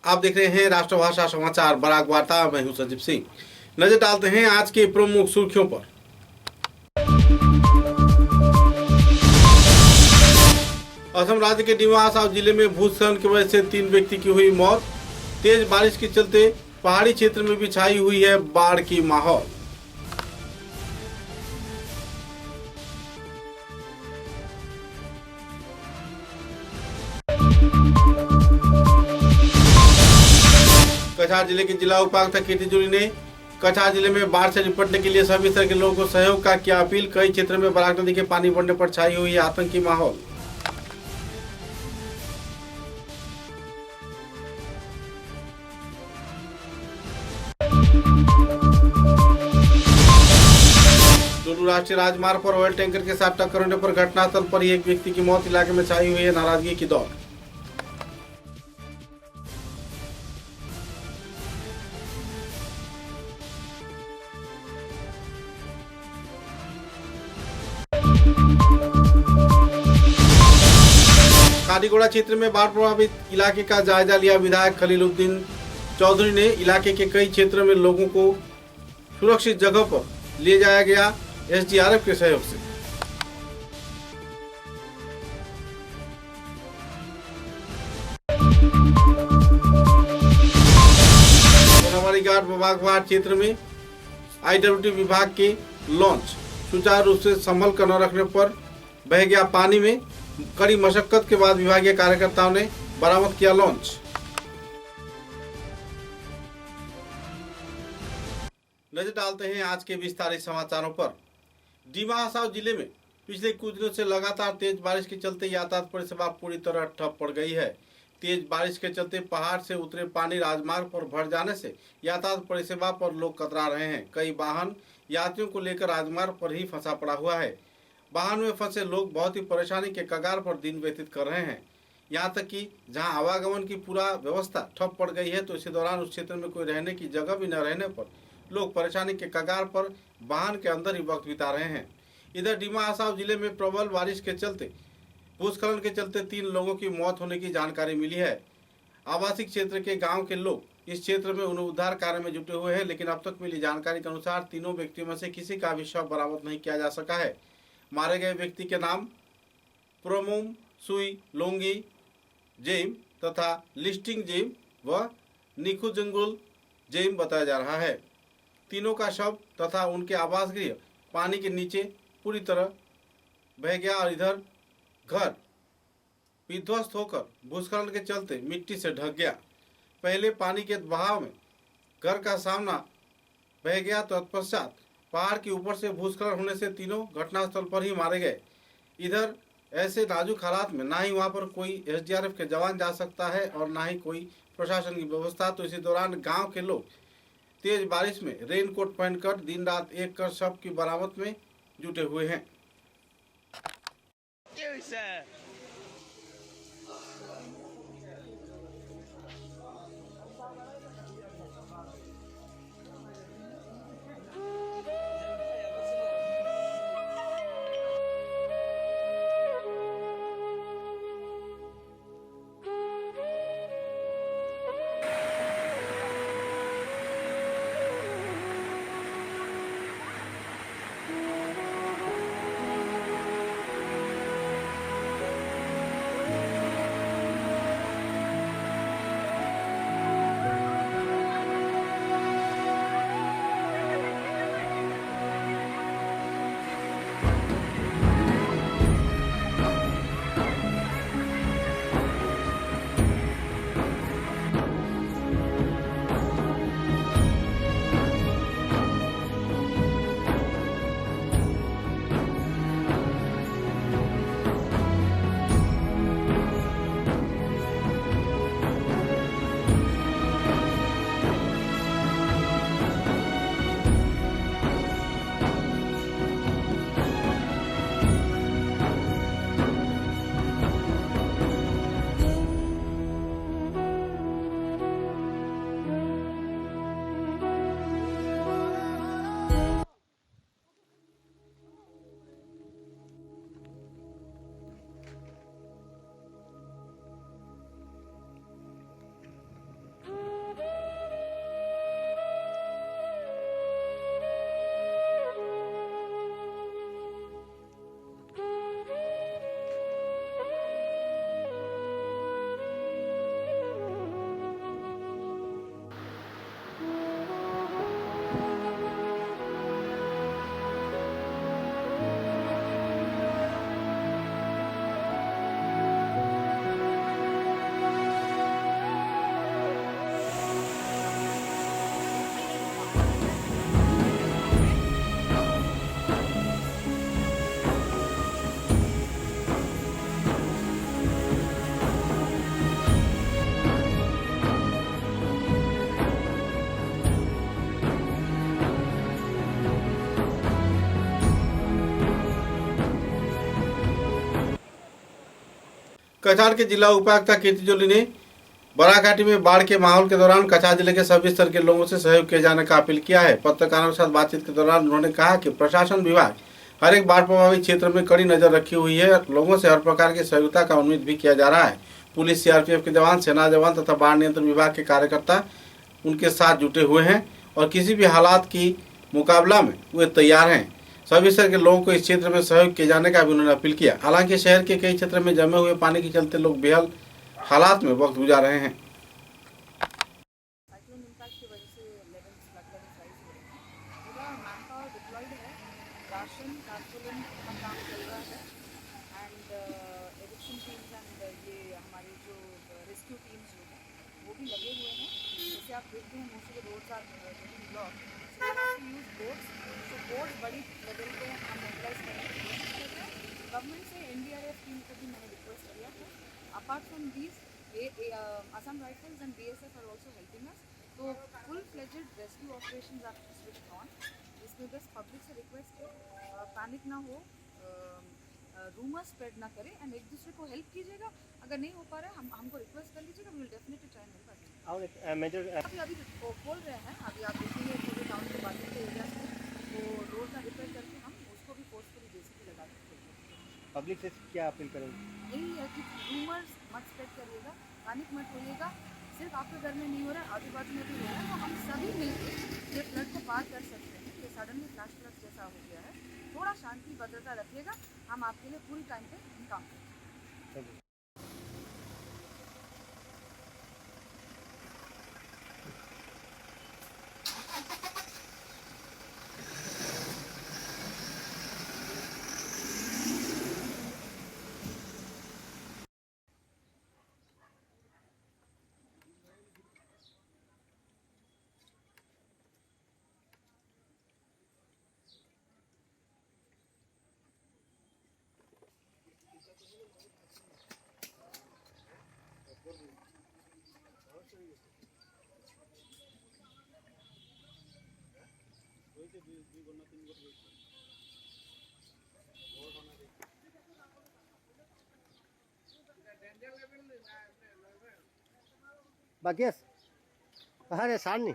आप देख रहे हैं राष्ट्रभाषा समाचार बराक वार्ता। मैं हूं संजीव सिंह। नजर डालते हैं आज के प्रमुख सुर्खियों पर। असम राज्य के डिमा हासाओ जिले में भूस्खलन की वजह से 3 व्यक्ति की हुई मौत। तेज बारिश के चलते पहाड़ी क्षेत्र में भी छाई हुई है बाढ़ की माहौल। कछार जिले के जिला उपायुक्त कीर्ति जूरी ने कछार जिले में बाढ़ से निपटने के लिए सभी तरह के लोगों को सहयोग का किया अपील। कई क्षेत्रों में बराक नदी के पानी बढ़ने पर छाई हुई है आतंकी माहौल। टुल्लू राष्ट्रीय राजमार्ग पर ऑयल टैंकर के साथ टक्कर होने पर घटनास्थल पर ही एक व्यक्ति की मौत। इलाके में छाई हुई है नाराजगी की दौड़। कादीगोड़ा क्षेत्र में बाढ़ प्रभावित इलाके का जायजा लिया विधायक खलीलुद्दीन चौधरी ने। इलाके के कई क्षेत्रों में लोगों को सुरक्षित जगह पर ले जाया गया एसडीआरएफ के सहयोग से। सोनामारी घाट बागवाड़ क्षेत्र में आईडब्ल्यूटी विभाग के लॉन्च सुचारू रूप से संभल कर न रखने पर बह गया पानी में। कड़ी मशक्कत के बाद विभागीय कार्यकर्ताओं ने बरामद किया लॉन्च। नजर डालते हैं आज के विस्तारित समाचारों पर। डिमा हासाओ जिले में पिछले कुछ दिनों से लगातार तेज बारिश के चलते यातायात परिसेवा पूरी तरह ठप पड़ गई है। तेज बारिश के चलते पहाड़ से उतरे पानी राजमार्ग पर भर जाने से यातायात परिसेवा पर लोग कतरा रहे हैं। कई वाहन यात्रियों को लेकर राजमार्ग पर ही फंसा पड़ा हुआ है। वाहन में फंसे लोग बहुत ही परेशानी के कगार पर दिन व्यतीत कर रहे हैं। यहाँ तक कि जहाँ आवागमन की पूरा व्यवस्था ठप पड़ गई है तो इसी दौरान उस क्षेत्र में कोई रहने की जगह भी न रहने पर लोग परेशानी के कगार पर वाहन के अंदर ही वक्त बिता रहे हैं। इधर डिमा हासाओ जिले में प्रबल बारिश के चलते भूस्खलन के चलते 3 लोगों की मौत होने की जानकारी मिली है। आवासीय क्षेत्र के गाँव के लोग इस क्षेत्र में उद्धार कार्य में जुटे हुए हैं, लेकिन अब तक मिली जानकारी के अनुसार तीनों व्यक्तियों में से किसी का भी शव बरामद नहीं किया जा सका है। मारे गए व्यक्ति के नाम प्रोमोम सुई लोंगी जेम तथा लिस्टिंग जेम व निखुजंगुल जेम बताया जा रहा है। तीनों का शव तथा उनके आवास गृह पानी के नीचे पूरी तरह बह गया और इधर घर विध्वस्त होकर भूस्खलन के चलते मिट्टी से ढक गया। पहले पानी के बहाव में घर का सामना बह गया, तत्पश्चात पहाड़ के ऊपर से भूस्खलन होने से तीनों घटनास्थल पर ही मारे गए। इधर ऐसे नाजुक हालात में ना ही वहां पर कोई एसडीआरएफ के जवान जा सकता है और ना ही कोई प्रशासन की व्यवस्था। तो इसी दौरान गांव के लोग तेज बारिश में रेनकोट पहनकर दिन रात एक कर शव की बरामद में जुटे हुए हैं। कछार के जिला उपायुक्त कीर्ति जोली ने बराघाटी में बाढ़ के माहौल के दौरान कछार जिले के सभी स्तर के लोगों से सहयोग किए जाने का अपील किया है। पत्रकारों के साथ बातचीत के दौरान उन्होंने कहा कि प्रशासन विभाग हर एक बाढ़ प्रभावित क्षेत्र में कड़ी नजर रखी हुई है। लोगों से हर प्रकार की सहयोगिता का उम्मीद भी किया जा रहा है। पुलिस, सीआरपीएफ के जवान, सेना जवान तथा बाढ़ नियंत्रण विभाग के कार्यकर्ता उनके साथ जुटे हुए हैं और किसी भी हालात की मुकाबला में वे तैयार हैं। सभी स्तर के लोगों को इस क्षेत्र में सहयोग किए जाने का भी उन्होंने अपील किया। हालांकि शहर के कई क्षेत्रों में जमे हुए पानी के चलते लोग बेहाल हालात में वक्त गुजार रहे हैं। साइक्लोन इम्पैक्ट की वजह से लेवल्स फ्लड लेवल्स राइज हो रहे हैं। पूरा मैन पावर डिप्लॉयड है, राशन कारपोलिन का काम चल रहा है एंड एविक्शन टीम्स एंड ये हमारी जो रेस्क्यू टीम्स जो हैं वो भी लगे हुए हैं। जैसे आप देखते हैं most of the roads are getting block, so we have to use boats. तो बोट्स बड़ी लेवल पे हम मोबिलाइज करने की कोशिश कर रहे हैं। गवर्नमेंट से एनडीआरएफ टीम को भी मैंने रिक्वेस्ट किया है। Apart from these Assam Rifles and BSF are also helping us. तो full-fledged rescue operations are switched on. इसमें बस पब्लिक से रिक्वेस्ट है, पैनिक ना हो, रूमर स्प्रेड ना करें एंड एक दूसरे को हेल्प कीजिएगा। अगर नहीं हो पा रहा है हमको रिक्वेस्ट कर लीजिएगा, we will definitely try and help. और एक मेजर अभी खोल रहे हैं, अभी आप देखेंगे पूरे टाउन के बाजू के एरिया में तो रोड का रिपेयर करके हम उसको भी फोर्सफुली जेसीबी लगा देंगे। पब्लिक से क्या अपील करेंगे? यही है कि रूमर्स मत स्प्रेड करिएगा, पैनिक मत होइएगा। सिर्फ आपके घर में नहीं हो रहा है, आजू बाजू में भी हो रहा है, तो हम सभी मिलकर ये फ्लड को पार कर सकते हैं। ये सडनली फ्लैश फ्लड जैसा हो गया है, थोड़ा शांति भद्रता रखिएगा, हम आपके लिए पूरी टाइम पे काम करेंगे। Bagus. Bahare सामने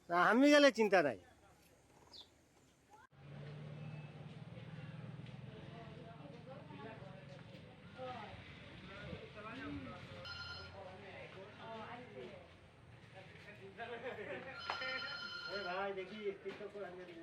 हम ही गले चिंता नहीं। अरे भाई देखिए टिकटॉक पर हमने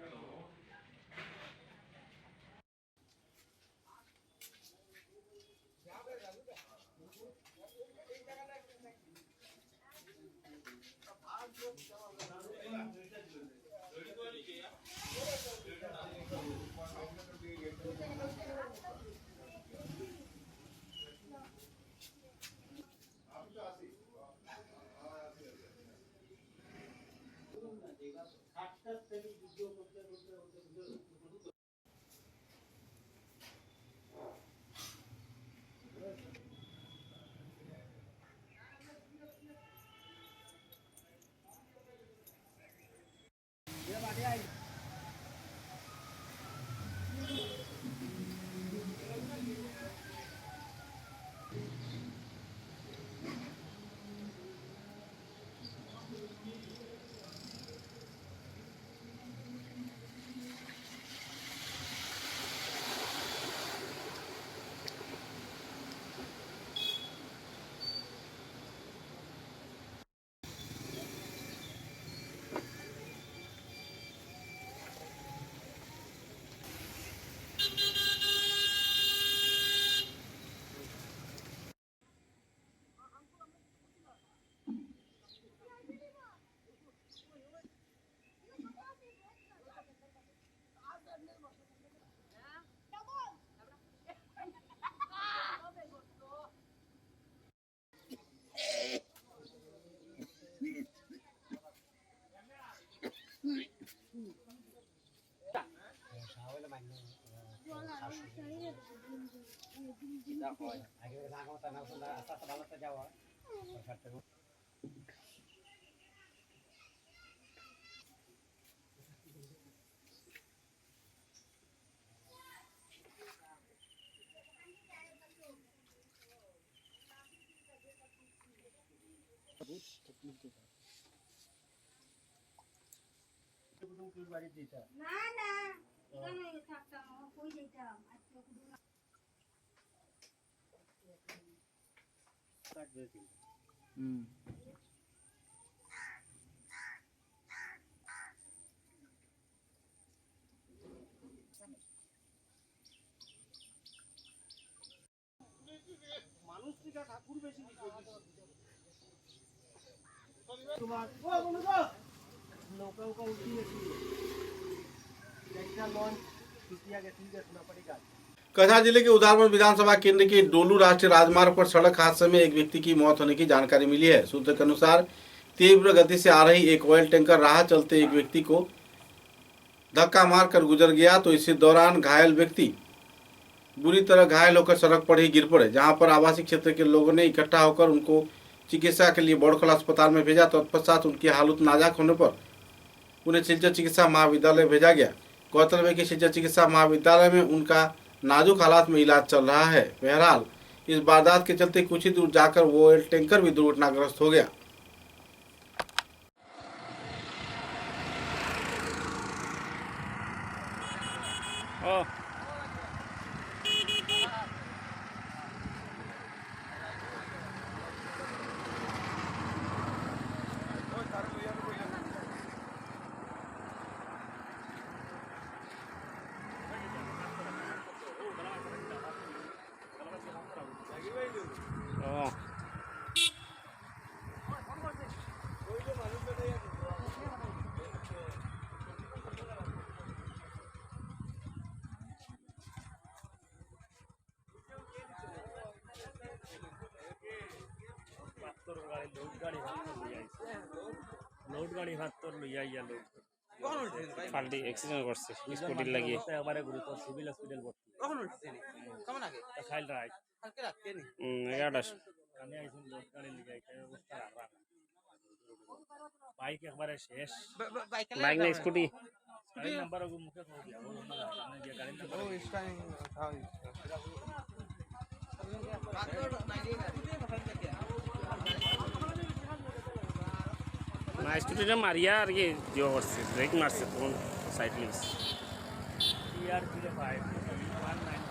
না না এখানে থাকতাম কই যেতাম আজকে कछा जिले के उदारपुर विधानसभा केंद्र के डोलू राष्ट्रीय राजमार्ग पर सड़क हादसे में एक व्यक्ति की मौत होने की जानकारी मिली है। सूत्र के अनुसार तीव्र गति से आ रही एक ऑयल टैंकर राह चलते एक व्यक्ति को धक्का मारकर गुजर गया, तो इसी दौरान घायल व्यक्ति बुरी तरह घायल होकर सड़क पर ही गिर पड़े, जहां पर आवासीय क्षेत्र के लोगों ने इकट्ठा होकर उनको चिकित्सा के लिए बड़खला अस्पताल में भेजा। तत्पश्चात उनकी हालत नाजुक होने पर उन्हें सिलचर चिकित्सा महाविद्यालय भेजा गया। गौरतलब है कि सिलचर चिकित्सा महाविद्यालय में उनका नाजुक हालात में इलाज चल रहा है। बहरहाल इस वारदात के चलते कुछ ही दूर जाकर वो ऑयल टैंकर भी दुर्घटनाग्रस्त हो गया। লোড গাড়ি হাত তোর লইয়া ইয়া লোড ফাল্টি অ্যাক্সিডেন্ট করছে স্কুটির লাগিয়ে এবারে গুরুতর সিভিল হসপিটাল ভর্তি কখন উঠছে কেমন আগে খাইল রাইট কালকে রাতে নি 11টা আমি আইছি লোড গাড়ি লিগাই এই অবস্থা খারাপ বাইক একবারে শেষ বাইক না স্কুটি গাড়ি নাম্বার ওগো মুখে কই দিয়া ও না গিয়া গাড়ি নাম্বার ও স্টাইং খাও না স্কুটিটা মারিয়া আর কি জিও করছে ব্রেক মারছে তখন সাইড লিংস ইয়ার 05 19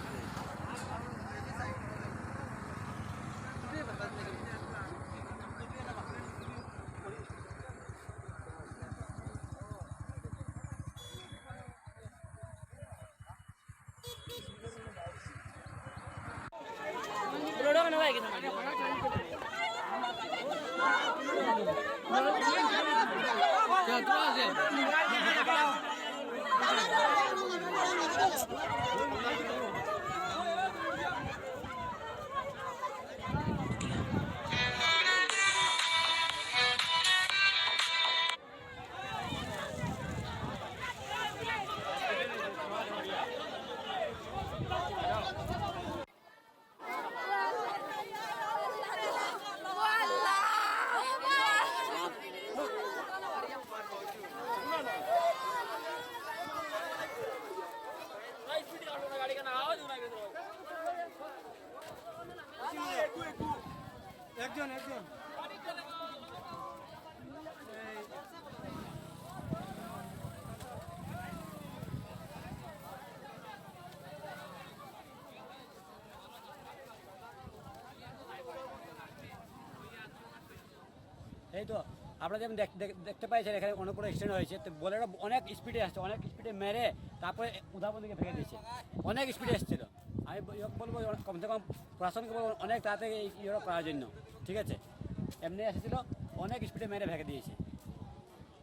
এই তো আপনারা যেমন দেখতে পাইছেন এখানে অনেক বড় অ্যাক্সিডেন্ট হয়েছে, তো বোলেরো অনেক স্পিডে আসছে, অনেক স্পিডে মেরে তারপরে উধাবন দিকে ফেলে দিয়েছে, অনেক স্পিডে এসেছিল। আমি বলবো কমসে কম প্রশাসনকে বলবো অনেক তাড়াতাড়ি ইয়ে করার জন্য, ঠিক আছে? এমনি এসেছিল, অনেক স্পিডে মেরে ফেলে দিয়েছে।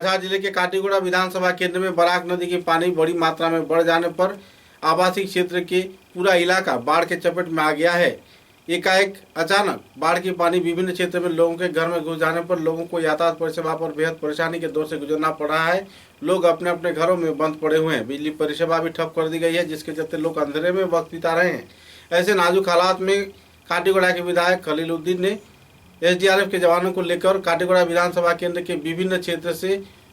कछा जिले के काटीगुड़ा विधानसभा केंद्र में बराक नदी की पानी बड़ी मात्रा में बढ़ जाने पर आवासीय क्षेत्र के पूरा इलाका बाढ़ के चपेट में आ गया है। एकाएक अचानक बाढ़ की पानी विभिन्न क्षेत्र में लोगों के घर में घुस जाने पर लोगों को यातायात परिसेवा पर बेहद परेशानी के दौर से गुजरना पड़ रहा है। लोग अपने अपने घरों में बंद पड़े हुए हैं। बिजली परिसेवा भी ठप कर दी गई है, जिसके चलते लोग अंधेरे में वक्त बिता रहे हैं। ऐसे नाजुक हालात में काटीगुड़ा के विधायक खलीलुद्दीन ने एसडीआरएफ के जवानों को लेकर काटीगुड़ा विधानसभा केंद्र के विभिन्न क्षेत्र से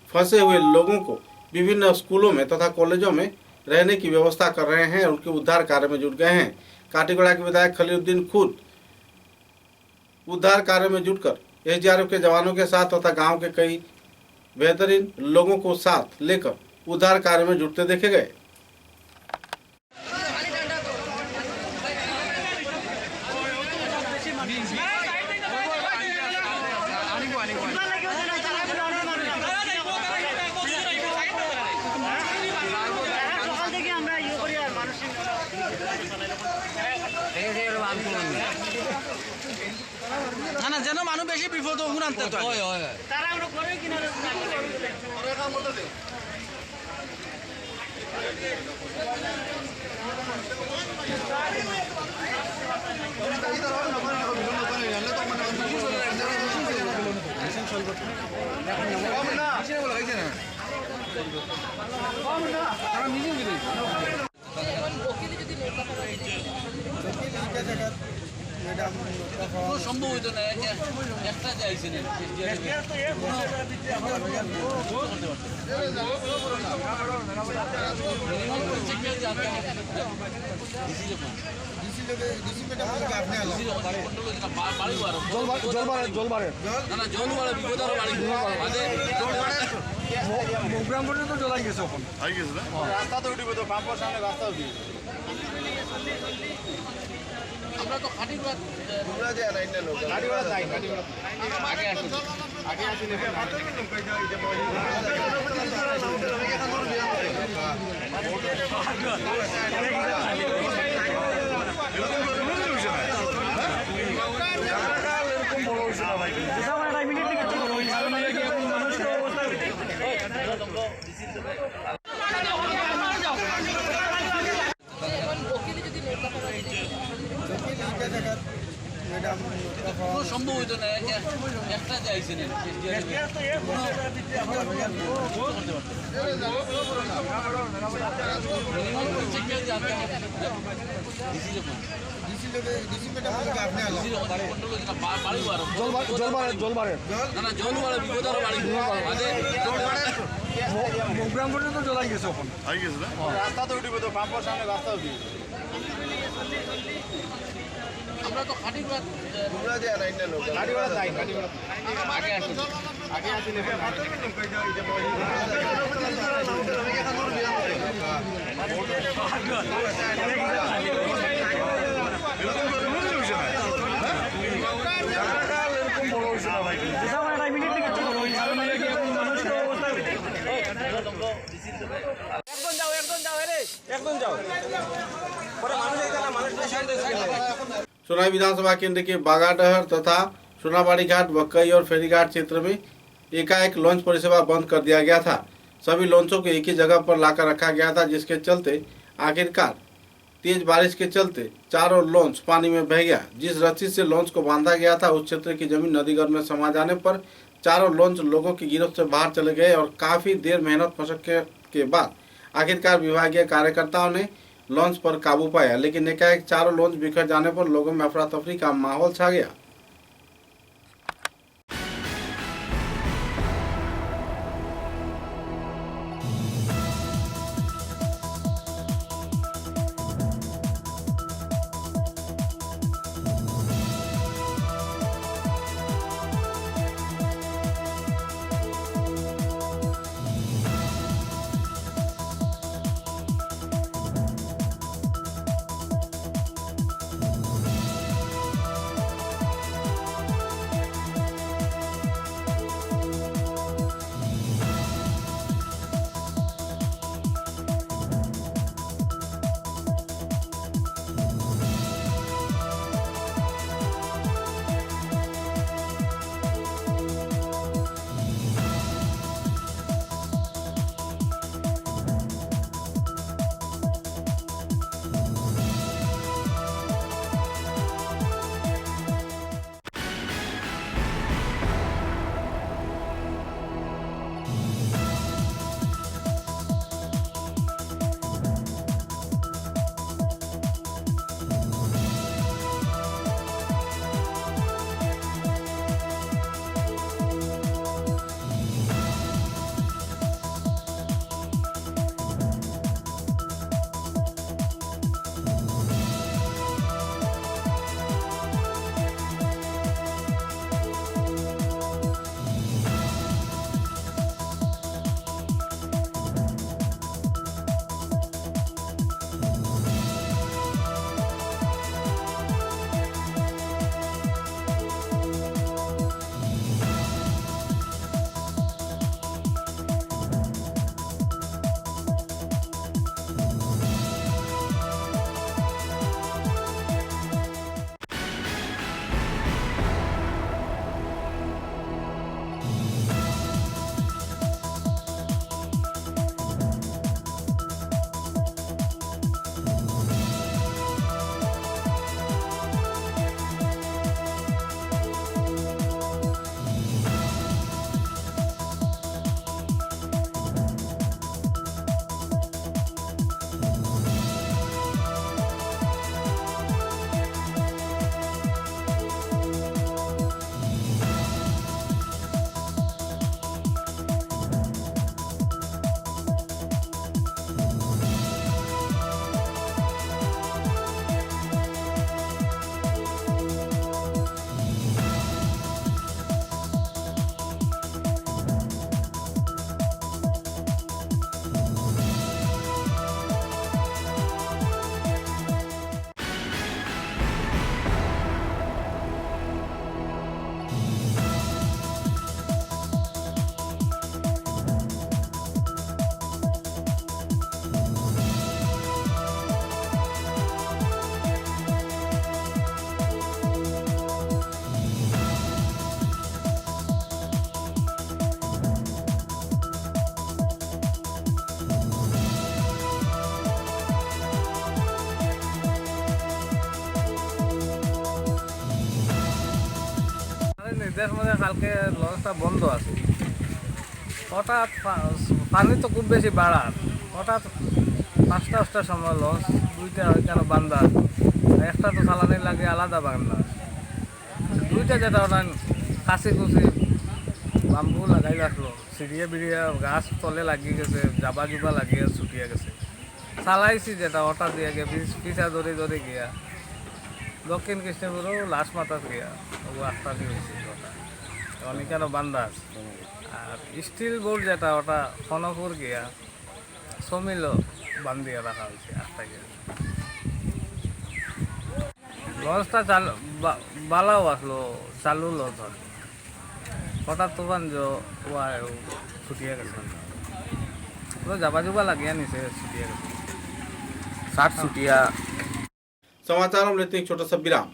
फंसे हुए लोगों को विभिन्न स्कूलों में तथा कॉलेजों में रहने की व्यवस्था कर रहे हैं और उनके उद्धार कार्य में जुट गए हैं। काटीगुड़ा के विधायक खलीलुद्दीन खुद उद्धार कार्य में जुटकर एसडीआरएफ के जवानों के साथ तथा गांव के कई बेहतरीन लोगों को साथ लेकर उद्धार कार्य में जुटते देखे गए। না যেন মানুষ বেশি বিপদ ওগুন আনতে হয় হয় সম্ভব হইতো না একটা যাইছেন জল বাড়ে বিপদ আরো বাড়ি মোগ্রাম পর্যন্ত জলাই গেছে ওখানে রাস্তা তো উঠিব তো পাম্পের সামনে রাস্তা উঠি আমরা তো খাটি ঘোরা যায় না ইন্ডিয়ান লোক খাটি ঘোরা যাই খাটি ঘোরা আগে আসুন সম্ভব হইতো না একটা যাইছেন জল বাড়ে বিপদ আরো বাড়ি মোগ্রাম পর্যন্ত জলাই গেছে ওখানে রাস্তা তো উঠিব তো পাম্পের সামনে রাস্তা উঠি আমরা তো খাটি ঘোরা যায় না ইন্ডিয়ান লোক খাটি ঘোরা যাই খাটি ঘোরা আগে আসুন सोनाई विधानसभा केंद्र के बागाडहर तथा सोनाबाड़ी घाट बक्कई और फेरीघाट क्षेत्र में एकाएक लॉन्च परिसेवा बंद कर दिया गया था। सभी लॉन्चों को एक ही जगह पर लाकर रखा गया था, जिसके चलते आखिरकार तेज बारिश के चलते चारों लॉन्च पानी में बह गया। जिस रस्सी से लॉन्च को बांधा गया था उस क्षेत्र की जमीन नदीगर्भ में समा जाने पर चारों लॉन्च लोगों की गिरफ्त से बाहर चले गए और काफी देर मेहनत मशक्कत के बाद आखिरकार विभागीय कार्यकर्ताओं ने लॉन्च पर काबू पाया, लेकिन एकाएक चारों लॉन्च बिखर जाने पर लोगों में अफरा तफरी का माहौल छा गया। নির্দেশ মতে কালকে লঞ্চটা বন্ধ আছে, হঠাৎ পানি তো খুব বেশি বাড়ার, হঠাৎ 5টার সময় লঞ্চ 2টা ওইখানে বান্ধা, একটা তো চালানি লাগে আলাদা বান্ধা, 2টা যেটা ওটা কাছি কুচি বাম্বু লাগাই রাখলো, সিঁড়িয়ে বিড়িয়ে গাছ তলে লাগিয়ে গেছে, জাবা জুবা লাগিয়ে ছুটিয়ে গেছে। চালাইছি যেটা হঠাৎ দিয়ে গিয়ে পিছা ধরে ধরে গিয়া দক্ষিণ কৃষ্ণপুরও লাশ মাথাত গিয়া ওগুলো আটটানি হয়েছে ওটা অনেকেরও বান্ধা আছে। আর স্টিল বোর্ড যেটা ওটা খনপুর গিয়া সমিল বান্ধিয়ে রাখা হয়েছে আটটা গিয়া। লঞ্চটা বালাও আসলো, চালু লঞ্চ আসলো, হঠাৎ তুফান ছুটিয়ে গেছে, জাবা জুবা লাগিয়ে নিছে, ছুটিয়ে গেছে 60 ছুটিয়া। समाचारों में लेते हैं एक छोटा सा विराम।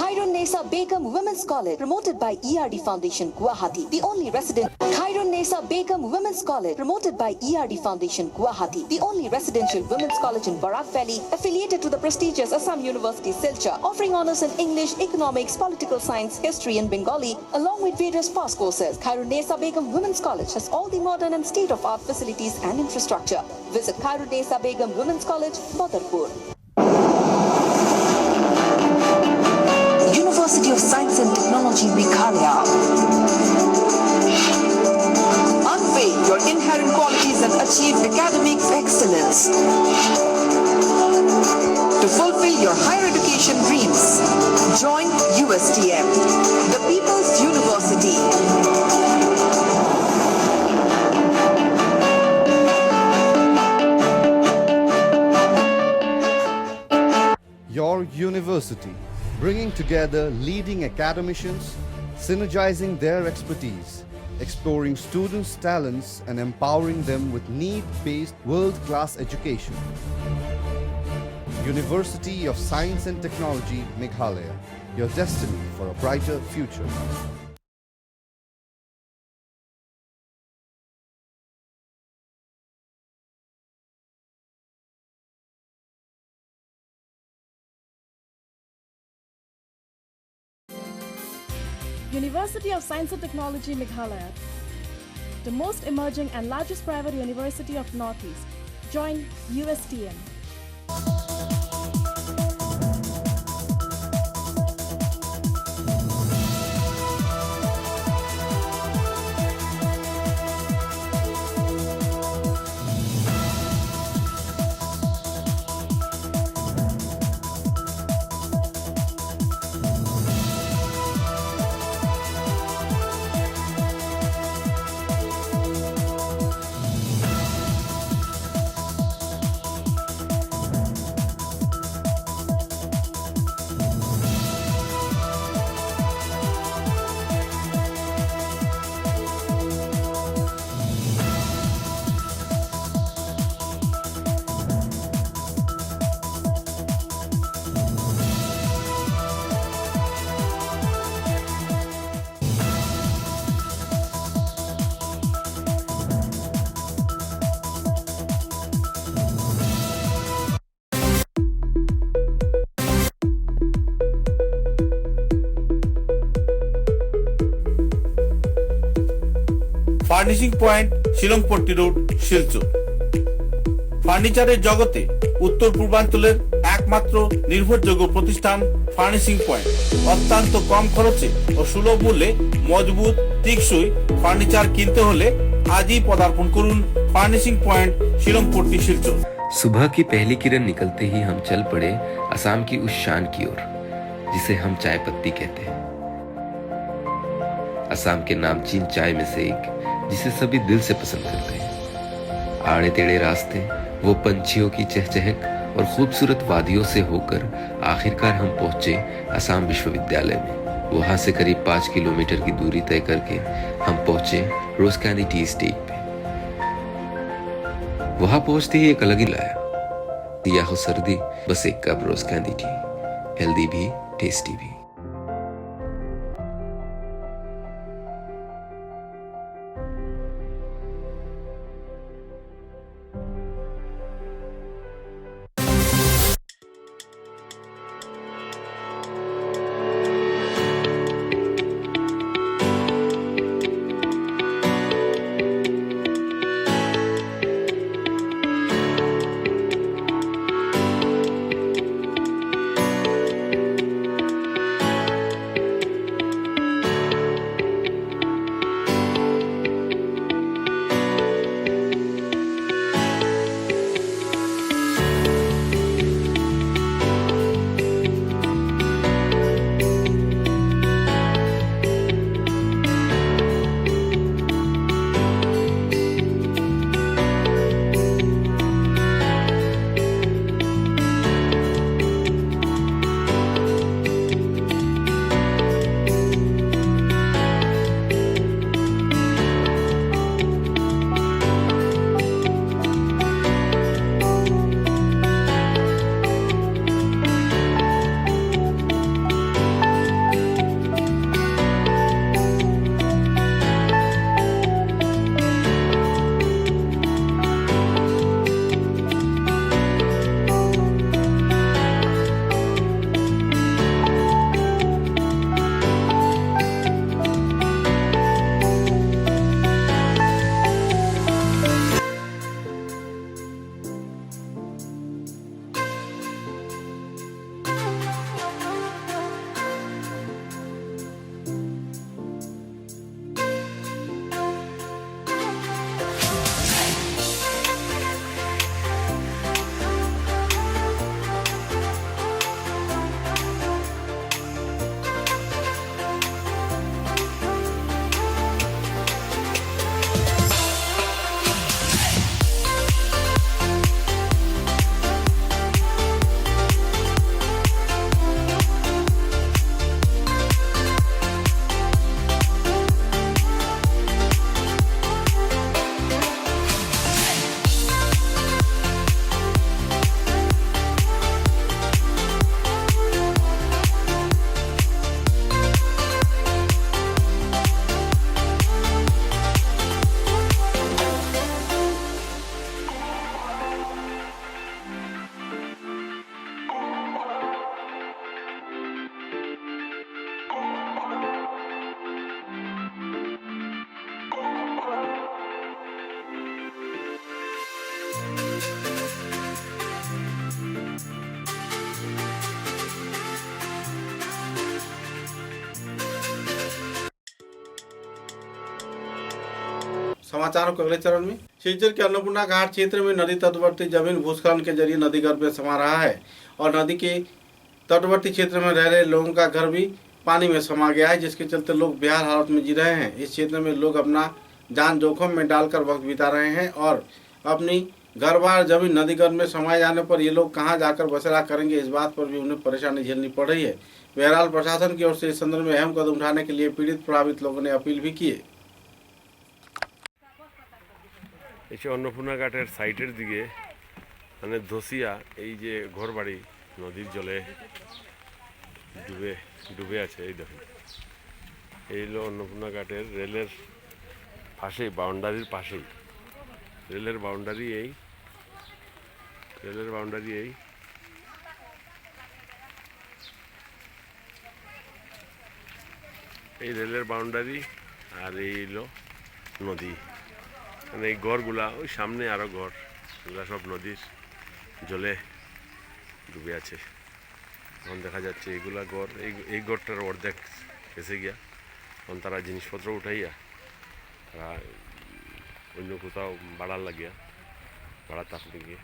Khairun-Nisa Begum Women's College, promoted by ERD Foundation, Guwahati, the only resident. Khairun-Nisa Begum Women's College, promoted by ERD Foundation, Guwahati, the only residential women's college in Barak Valley, affiliated to the prestigious Assam University, Silchar, offering honors in English, economics, political science, history, and Bengali, along with various past courses. Khairun-Nisa Begum Women's College has all the modern and state-of-art facilities and infrastructure. Visit Khairun-Nisa Begum Women's College, Badarpur. University of Science and Technology, Meghalaya. Unveil your inherent qualities and achieve academic excellence. To fulfill your higher education dreams, join USTM, the People's University. Your university, bringing together leading academicians, synergizing their expertise, exploring students' talents and empowering them with need-based world-class education. University of Science and Technology, Meghalaya, your destiny for a brighter future. University of Science and Technology, Meghalaya, the most emerging and largest private university of Northeast. Join USTM. Furnishing point Shillongpatti road Silchar. ফার্নিচারের জগতে উত্তর পূর্বাঞ্চলের একমাত্র নির্ভরযোগ্য প্রতিষ্ঠান furnishing point. অত্যন্ত কম খরচে ও সুলভ মূল্যে মজবুত টেকসই ফার্নিচার কিনতে হলে আজই পদার্পণ করুন ফার্নিশিং पॉइंट शिलंगपट्टी शिलचर। सुबह की पहली किरण निकलते ही हम चल पड़े असम की उस शान की ओर जिसे हम चाय पत्ती कहते हैं। असम के नामचीन चाय में से एक जिसे सभी दिल से पसंद करते हैं। आड़े टेढ़े रास्ते, वो पंछियों की चहचहक और खूबसूरत वादियों से होकर आखिरकार हम पहुंचे असम विश्वविद्यालय में। वहां से करीब 5 किलोमीटर की दूरी तय करके हम पहुंचे रोज कैंडी टी स्टेट पे। वहां पहुंचते ही एक अलग ही लाया, या हो सर्दी बस एक कप रोज कैंडी टी, हेल्दी भी टेस्टी भी। समाचारों के अगले चरण में सिलचर के अन्नपूर्णा घाट क्षेत्र में नदी तटवर्ती जमीन भूस्खलन के जरिए नदी गर्भ में समा रहा है और नदी के तटवर्ती क्षेत्र में रह रहे लोगों का घर भी पानी में समा गया है, जिसके चलते लोग बेहाल हालत में जी रहे हैं। इस क्षेत्र में लोग अपना जान जोखिम में डालकर वक्त बिता रहे हैं और अपनी घर बार जमीन नदी गर्भ में समाये जाने पर ये लोग कहां जाकर बसेरा करेंगे, इस बात पर भी उन्हें परेशानी झेलनी पड़ रही है। बहरहाल प्रशासन की ओर से इस संदर्भ में अहम कदम उठाने के लिए पीड़ित प्रभावित लोगों ने अपील भी की है। এসে অন্নপূর্ণা ঘাটের সাইটের দিকে মানে ধসিয়া এই যে ঘরবাড়ি নদীর জলে ডুবে ডুবে আছে। এই দেখুন, এই হলো অন্নপূর্ণা ঘাটের রেলের পাশেই, বাউন্ডারির পাশেই রেলের বাউন্ডারি। এই রেলের বাউন্ডারি এই রেলের বাউন্ডারি আর এই হলো নদী। মানে এই ঘরগুলা ওই সামনে আরো ঘর, এগুলা সব নদীর জলে ডুবে আছে। এখন দেখা যাচ্ছে এইগুলা ঘর, এই ঘরটার অর্ধেক গেছে গিয়া। এখন তারা জিনিসপত্র উঠাইয়া তারা অন্য কোথাও বাড়ার লাগিয়া ভাড়া থাকতে গিয়ে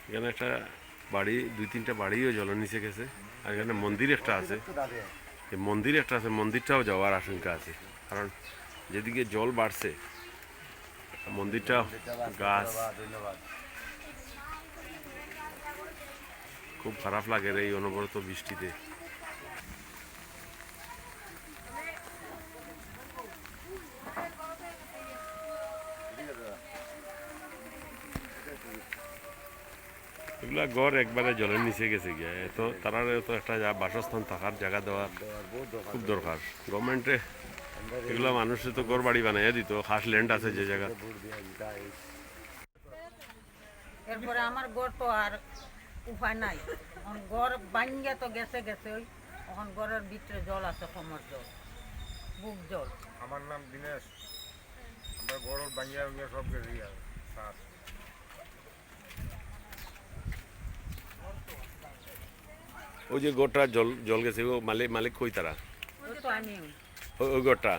এখানে একটা বাড়ি, 2-3টা বাড়িও জলের নিচে গেছে। আর এখানে মন্দির একটা আছে, এই মন্দির একটা আছে, মন্দিরটাও যাওয়ার আশঙ্কা আছে। কারণ যেদিকে জল বাড়ছে মন্দিরটা গাছ, খুব খারাপ লাগে এই অনবরত বৃষ্টিতে। এগুলা ঘর একবারে জলের নিচে গেছে গিয়া, তো তারা তো একটা বাসস্থান থাকার জায়গা দেওয়ার খুব দরকার। গভর্নমেন্টে এগুলা মানুষের তো ঘর বাড়ি বানাইয়া দিত, খাস ল্যান্ড আছে যে জায়গা। এরপরে আমার ঘর তো আর উপায় নাই, এখন ঘর বাঙ্গিয়া তো গেছে গেছে, ওই এখন ঘরের ভিতরে জল আছে, কোমর জল, বুক জল। আমার নাম দিনেশ, আমরা ঘর বাঙ্গিয়া বাঙ্গিয়া সব গেছি স্যার। ওই যে গোটা জল জল গেছে, ও মালিক মালিক কই তারা? ওই তো আমি, ওই গোটা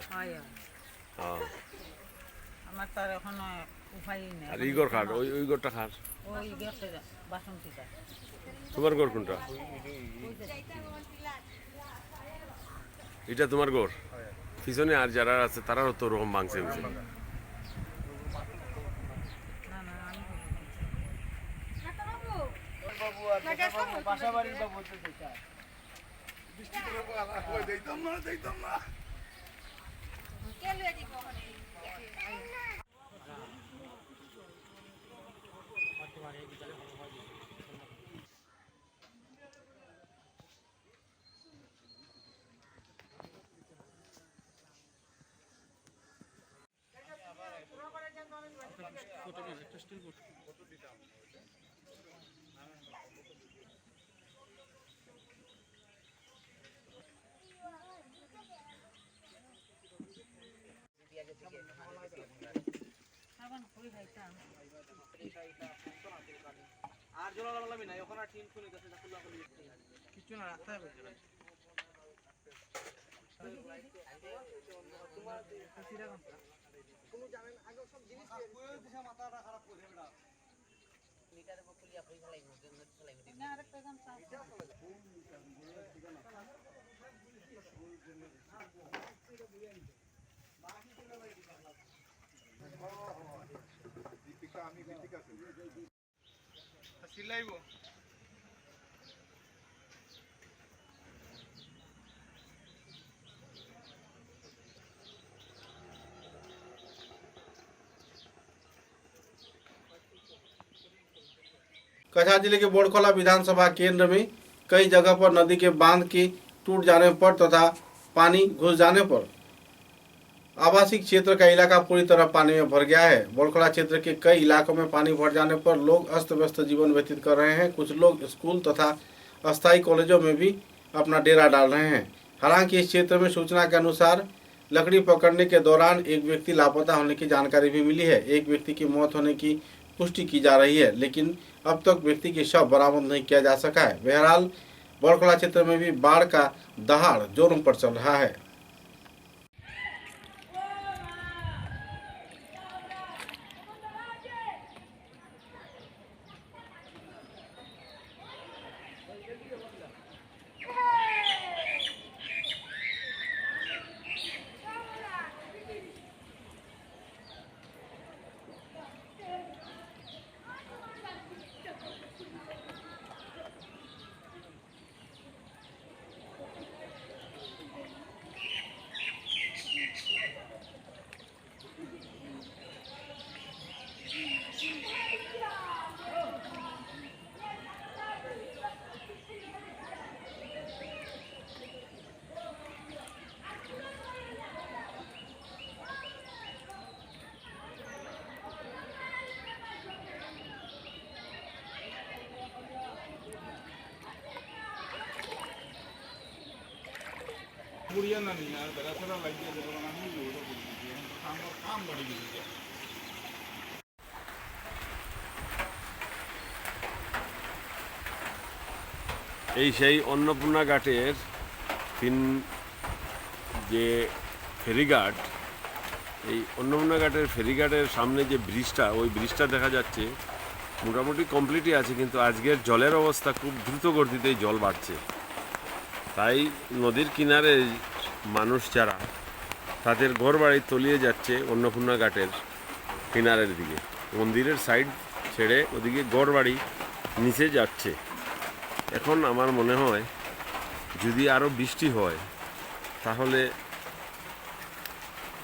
আমার তার এখন উপায় নেই। আর এই ঘর খাট, ওই ঘরটা খাট, ওই গেছে বাসন্তীটা। তোমার ঘর কোনটা? এটা তোমার ঘর? পিছনে আর যারা আছে তারাও তো ওরকম ভাঙছে। আর জল লাগবে না, ওখানে টিন খুলে গেছে, কিছু না রাখতে হবে। মাথাটা খারাপ করে সিলাইব। कछार जिले के बोड़खोला विधानसभा केंद्र में कई जगह पर नदी के बांध के टूट जाने पर तथा पानी घुस जाने पर आवासीय क्षेत्र का इलाका पूरी तरह पानी में भर गया है। बोड़खोला क्षेत्र के कई इलाकों में पानी भर जाने पर लोग अस्त व्यस्त जीवन व्यतीत कर रहे हैं। कुछ लोग स्कूल तथा अस्थायी कॉलेजों में भी अपना डेरा डाल रहे हैं। हालांकि इस क्षेत्र में सूचना के अनुसार लकड़ी पकड़ने के दौरान एक व्यक्ति लापता होने की जानकारी भी मिली है। एक व्यक्ति की मौत होने की पुष्टि की जा रही है, लेकिन अब तक व्यक्ति की शव बरामद नहीं किया जा सका है। बहरहाल बोड़खोला क्षेत्र में भी बाढ़ का दहाड़ जोरों पर चल रहा है। बुढ़िया ना नहीं यार, बड़ा थोड़ा लग गया, जब बना नहीं हो रहा, काम बढ़ गया। এই সেই অন্নপূর্ণা ঘাটের যে ফেরিঘাট, এই অন্নপূর্ণা ঘাটের ফেরিঘাটের সামনে যে ব্রিজটা, ওই ব্রিজটা দেখা যাচ্ছে মোটামুটি কমপ্লিটই আছে, কিন্তু আজকের জলের অবস্থা খুব দ্রুত গতিতে জল বাড়ছে। তাই নদীর কিনারে মানুষ যারা, তাদের ঘর বাড়ি তলিয়ে যাচ্ছে অন্নপূর্ণা ঘাটের কিনারের দিকে, মন্দিরের সাইড ছেড়ে ওদিকে ঘর বাড়ি নিচে যাচ্ছে। এখন আমার মনে হয় যদি আরও বৃষ্টি হয় তাহলে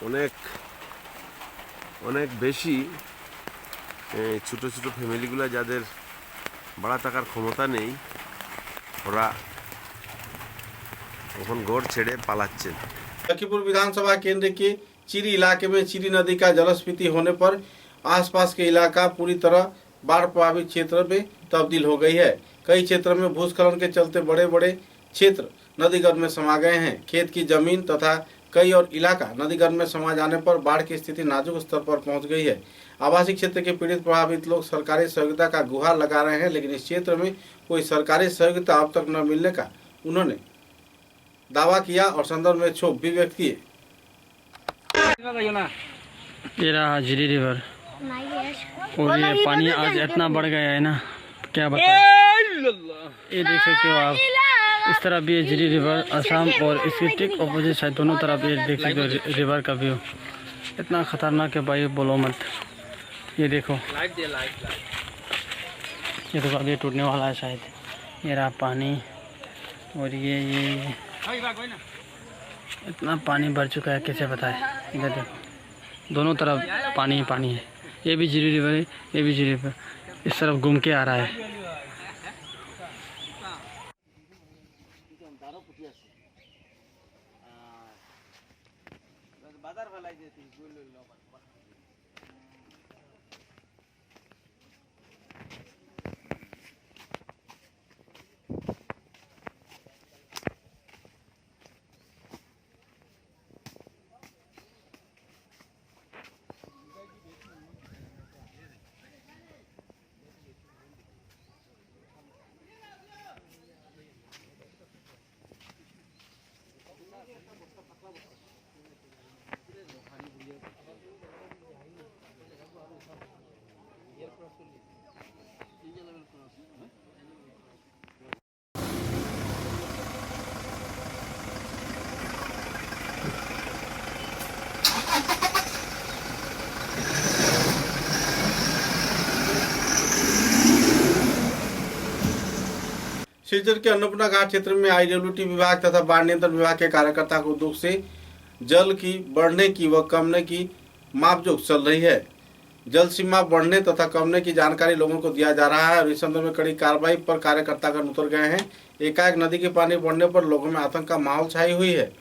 অনেক অনেক বেশি ছোটো ছোটো ফ্যামিলিগুলো যাদের ভাড়া থাকার ক্ষমতা নেই, ওরা এখন ঘর ছেড়ে পালাচ্ছেন। लखीमपुर विधानसभा केंद्र के चिरी इलाके में चिरी नदी का जलस्फीति होने पर आसपास के इलाका पूरी तरह बाढ़ प्रभावित क्षेत्र में तब्दील हो गई है। कई क्षेत्रों में भूस्खलन के चलते बड़े बड़े क्षेत्र नदीगर्भ में समा गए हैं। खेत की जमीन तथा कई और इलाका नदीगर्भ में समा जाने पर बाढ़ की स्थिति नाजुक स्तर पर पहुंच गई है। आवासीय क्षेत्र के पीड़ित प्रभावित लोग सरकारी सहयोगिता का गुहार लगा रहे हैं, लेकिन इस क्षेत्र में कोई सरकारी सहयोगिता अब तक न मिलने का उन्होंने दावा किया और संदर्भ में क्षोभ भी व्यक्त किए। ये रहा झिरी रिवर और ये पानी आज इतना बढ़ गया है ना, क्या बताएं। ये देख सकते हो आप, इस तरफ भी है झिरी रिवर असम और इसके ठीक अपोजिट साइड दोनों तरफ ये देख सकते हो रिवर का व्यू। इतना खतरनाक है भाई, बोलो मत। ये देखो ये तो अभी टूटने वाला है शायद। ये रहा पानी और ये इतना पानी भर चुका है, कैसे बताए। इधर देखो दोनों तरफ पानी ही पानी है। ये भी झिरी रिवर है, ये भी झिरी रिवर इस तरफ घूम के आ रहा है। सिलचर के अन्नपूर्णा घाट क्षेत्र में आईडब्ल्यूटी विभाग तथा बाढ़ नियंत्रण विभाग के कार्यकर्ता को उद्योग से जल की बढ़ने की व कमने की मापजोख चल रही है। जल सीमा बढ़ने तथा कमने की जानकारी लोगों को दिया जा रहा है और इस संदर्भ में कड़ी कार्रवाई पर कार्यकर्तागण उतर गए हैं। एकाएक नदी के पानी बढ़ने पर लोगों में आतंक का माहौल छाई हुई है।